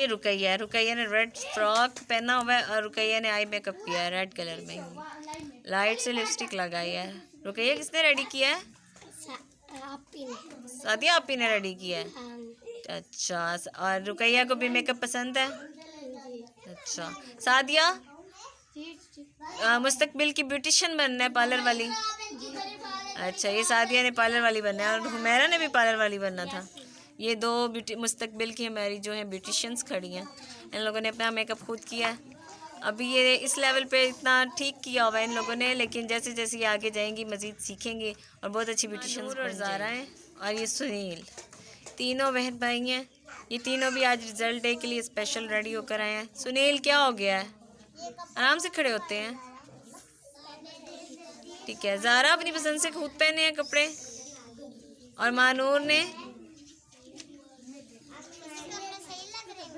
ये रुकैया, रुकैया ने red frock पहना हुआ है और रुकैया ने आई मेकअप किया है रेड कलर में, लाइट से लिपस्टिक लगाई है। रुकैया किसने रेडी किया है? सादिया आपी ने रेडी किया है। अच्छा, और रुकैया को भी मेकअप पसंद है? अच्छा, सादिया मुस्तकबिल की ब्यूटिशियन बनना है, पार्लर वाली? अच्छा, ये सादिया ने पार्लर वाली बनना है और हुमैरा ने भी पार्लर वाली बनना था। ये दो मुस्तकबिल की हमारी जो है ब्यूटिशियंस खड़ी हैं। इन लोगों ने अपना मेकअप खुद किया है। अभी ये इस लेवल पे इतना ठीक किया हुआ है इन लोगों ने, लेकिन जैसे जैसे ये आगे जाएंगी मज़ीद सीखेंगे और बहुत अच्छी ब्यूटिशियंस बन जाएंगी। और ये सुनील, तीनों बहन भाई हैं। ये तीनों भी आज रिज़ल्ट डे के लिए स्पेशल रेडी होकर आए हैं। सुनील क्या हो गया है? आराम से खड़े होते हैं। ठीक है, ज़ारा अपनी पसंद से खुद पहने हैं कपड़े और मानूर ने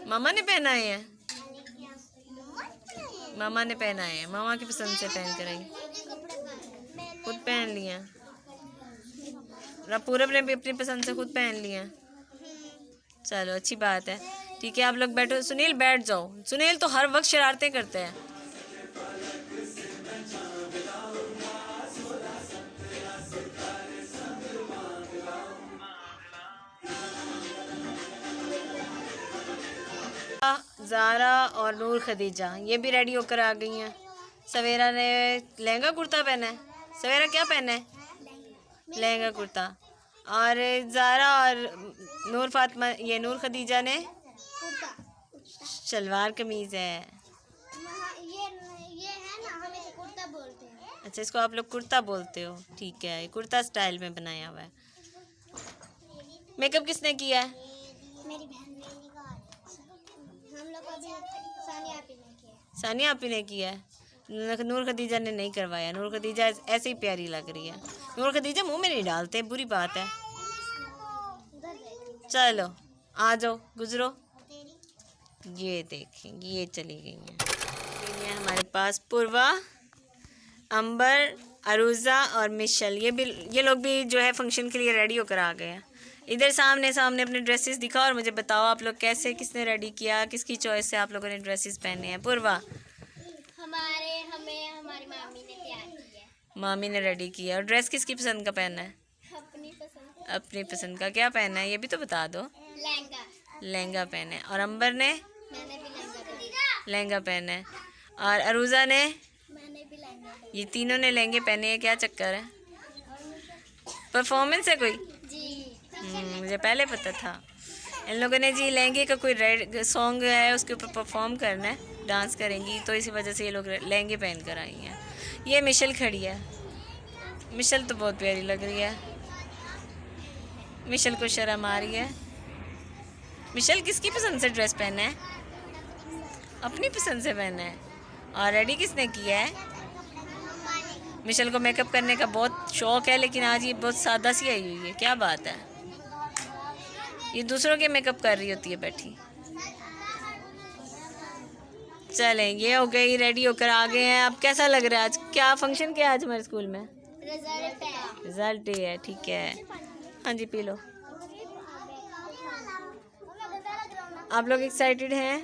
मामा ने पहनाए हैं। मामा ने पहनाए हैं, मामा की पसंद से पहन कर आई, खुद पहन लिया। पूरब ने भी अपनी पसंद से खुद पहन लिया। चलो अच्छी बात है। ठीक है, आप लोग बैठो। सुनील बैठ जाओ। सुनील तो हर वक्त शरारतें करते हैं। ज़ारा और नूर खदीजा ये भी रेडी होकर आ गई हैं। सवेरा ने लहंगा कुर्ता पहना है। सवेरा क्या पहना है? लहंगा कुर्ता। और ज़ारा और नूर फातिमा, ये नूर खदीजा ने शलवार कमीज़ है। ये है ना, हम इसे कुर्ता बोलते हैं। अच्छा, इसको आप लोग कुर्ता बोलते हो। ठीक है, ये कुर्ता स्टाइल में बनाया हुआ है। मेकअप किसने किया है? मेरी बहन ने। हम लोग अभी सानिया आपी ने किया है। सानिया आपी ने किया है। नूर खदीजा ने नहीं करवाया। नूर खदीजा ऐसे ही प्यारी लग रही है। नूर खदीजा मुंह में नहीं डालते, बुरी बात है। चलो आ जाओ, गुजरो। ये देखेंगे, ये चली गई हैं। ये हमारे पास पूर्वा, अंबर, अरूजा और मिशल, ये लोग भी जो है फंक्शन के लिए रेडी होकर आ गए हैं। इधर सामने सामने अपने ड्रेसेस दिखाओ और मुझे बताओ आप लोग कैसे, किसने रेडी किया, किसकी चॉइस से आप लोगों ने ड्रेसेस पहने हैं। पूर्वा, हमारी मामी ने तैयार किया है। मामी ने रेडी किया। और ड्रेस किसकी पसंद का पहनना है? अपनी पसंद। अपनी पसंद का क्या पहनना है ये भी तो बता दो। लहंगा। लहंगा पहने। और अंबर ने? मैंने भी लहंगा पहना। लहंगा पहना है। और अरूजा ने? मैंने भी लहंगा पहना। ये तीनों ने लहंगे पहने हैं, क्या चक्कर है? परफॉर्मेंस है कोई? जी। मुझे पहले पता था। इन लोगों ने जी लहंगे का कोई रेड सॉन्ग है उसके ऊपर परफॉर्म करना है, डांस करेंगी, तो इसी वजह से ये लोग लहंगे पहन कर आई हैं। ये मिशल खड़ी है। मिशल तो बहुत प्यारी लग रही है। मिशल को शर्म आ रही है। मिशल किसकी पसंद से ड्रेस पहना है? अपनी पसंद से पहना है। और रेडी किसने किया है? मिशल को मेकअप करने का बहुत शौक है, लेकिन आज ये बहुत सादा सी आई हुई है। क्या बात है, ये दूसरों के मेकअप कर रही होती है बैठी। चलें, ये हो गई, रेडी होकर आ गए हैं। अब कैसा लग रहा है? आज क्या फंक्शन क्या है आज हमारे स्कूल में? रिजल्ट डे है। ठीक है, हाँ जी पी लो। आप लोग एक्साइटेड हैं?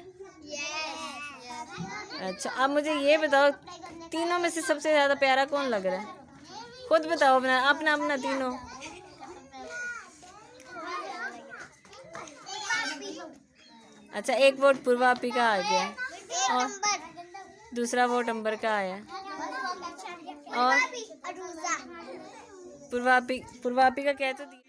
अच्छा, अब मुझे ये बताओ, तीनों में से सबसे ज़्यादा प्यारा कौन लग रहा है? खुद बताओ अपना अपना अपना तीनों। अच्छा, एक वोट पूर्वा आपी का आ गया और दूसरा वोट अंबर का आया और पूर्वा आपी का कह तो दिया।